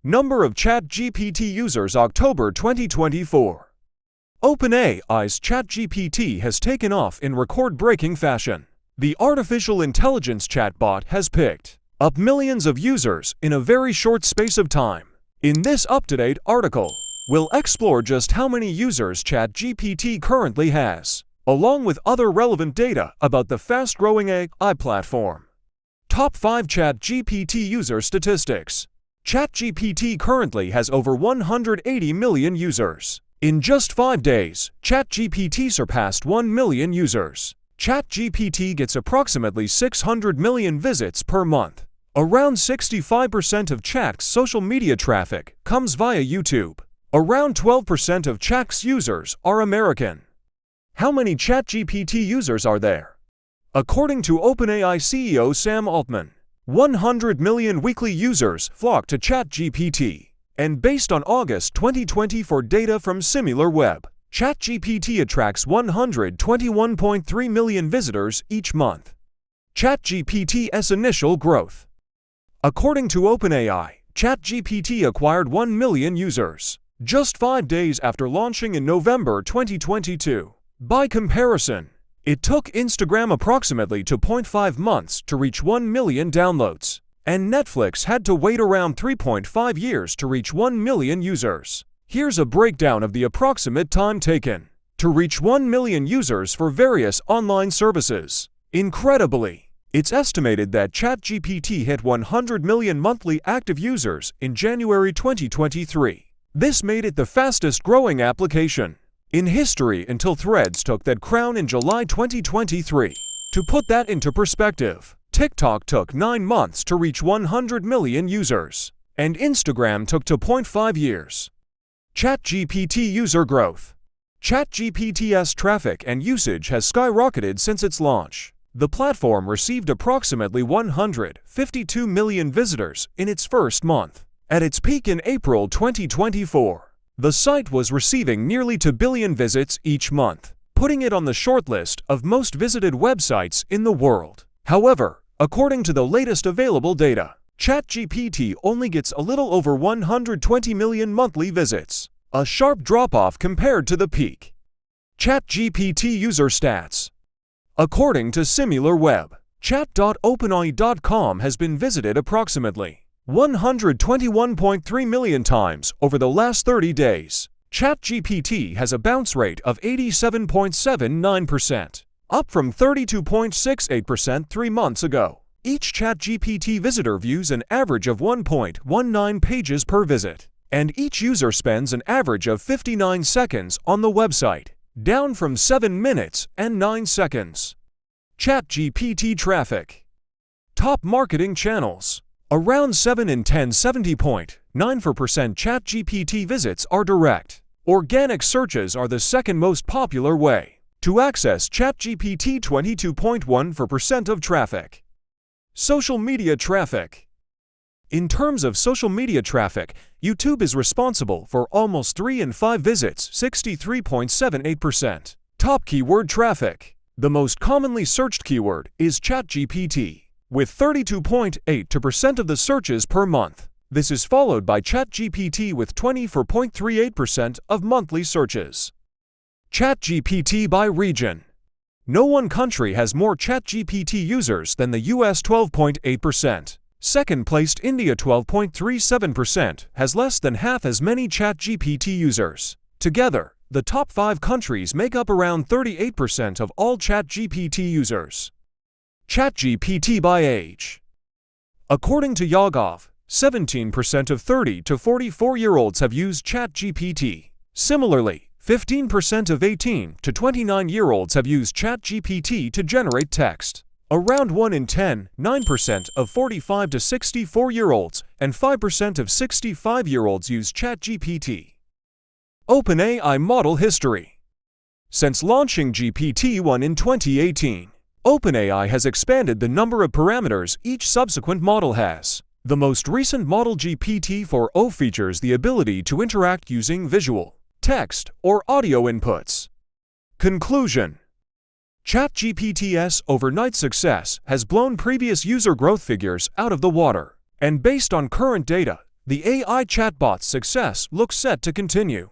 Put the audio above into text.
Number of ChatGPT users October 2024. OpenAI's ChatGPT has taken off in record-breaking fashion. The artificial intelligence chatbot has picked up millions of users in a very short space of time. In this up-to-date article, we'll explore just how many users ChatGPT currently has, along with other relevant data about the fast-growing AI platform. Top 5 ChatGPT user statistics. ChatGPT currently has over 180 million users. In just 5 days, ChatGPT surpassed 1 million users. ChatGPT gets approximately 600 million visits per month. Around 65% of Chat's social media traffic comes via YouTube. Around 12% of Chat's users are American. How many ChatGPT users are there? According to OpenAI CEO Sam Altman, 100 million weekly users flock to ChatGPT. And based on August 2024 data from SimilarWeb, ChatGPT attracts 121.3 million visitors each month. ChatGPT's initial growth. According to OpenAI, ChatGPT acquired 1 million users just 5 days after launching in November 2022. By comparison, it took Instagram approximately 2.5 months to reach 1 million downloads, and Netflix had to wait around 3.5 years to reach 1 million users. Here's a breakdown of the approximate time taken to reach 1 million users for various online services. Incredibly, it's estimated that ChatGPT hit 100 million monthly active users in January 2023. This made it the fastest-growing application in history until Threads took that crown in July 2023. To put that into perspective, TikTok took 9 months to reach 100 million users, and Instagram took 2.5 years. ChatGPT user growth. ChatGPT's traffic and usage has skyrocketed since its launch. The platform received approximately 152 million visitors in its first month. At its peak in April 2024, the site was receiving nearly 2 billion visits each month, putting it on the shortlist of most visited websites in the world. However, according to the latest available data, ChatGPT only gets a little over 120 million monthly visits, a sharp drop-off compared to the peak. ChatGPT user stats. According to SimilarWeb, chat.openai.com has been visited approximately 121.3 million times over the last 30 days. ChatGPT has a bounce rate of 87.79%, up from 32.68% 3 months ago. Each ChatGPT visitor views an average of 1.19 pages per visit, and each user spends an average of 59 seconds on the website, down from 7 minutes and 9 seconds. ChatGPT Traffic. Top marketing channels. Around 7 in 10 70.94% ChatGPT visits are direct. Organic searches are the second most popular way to access ChatGPT. 22.14% of traffic. Social media traffic. In terms of social media traffic, YouTube is responsible for almost 3 in 5 visits, 63.78%. Top keyword traffic. The most commonly searched keyword is ChatGPT, with 32.82% of the searches per month. This is followed by ChatGPT with 24.38% of monthly searches. ChatGPT by region. No one country has more ChatGPT users than the US, 12.8%. Second-placed India, 12.37%, has less than half as many ChatGPT users. Together, the top 5 countries make up around 38% of all ChatGPT users. ChatGPT by age. According to YouGov, 17% of 30 to 44-year-olds have used ChatGPT. Similarly, 15% of 18 to 29-year-olds have used ChatGPT to generate text. Around 1 in 10, 9% of 45 to 64-year-olds and 5% of 65-year-olds use ChatGPT. OpenAI model history. Since launching GPT-1 in 2018, OpenAI has expanded the number of parameters each subsequent model has. The most recent model GPT-4o features the ability to interact using visual, text, or audio inputs. Conclusion. ChatGPT's overnight success has blown previous user growth figures out of the water, and based on current data, The AI chatbot's success looks set to continue.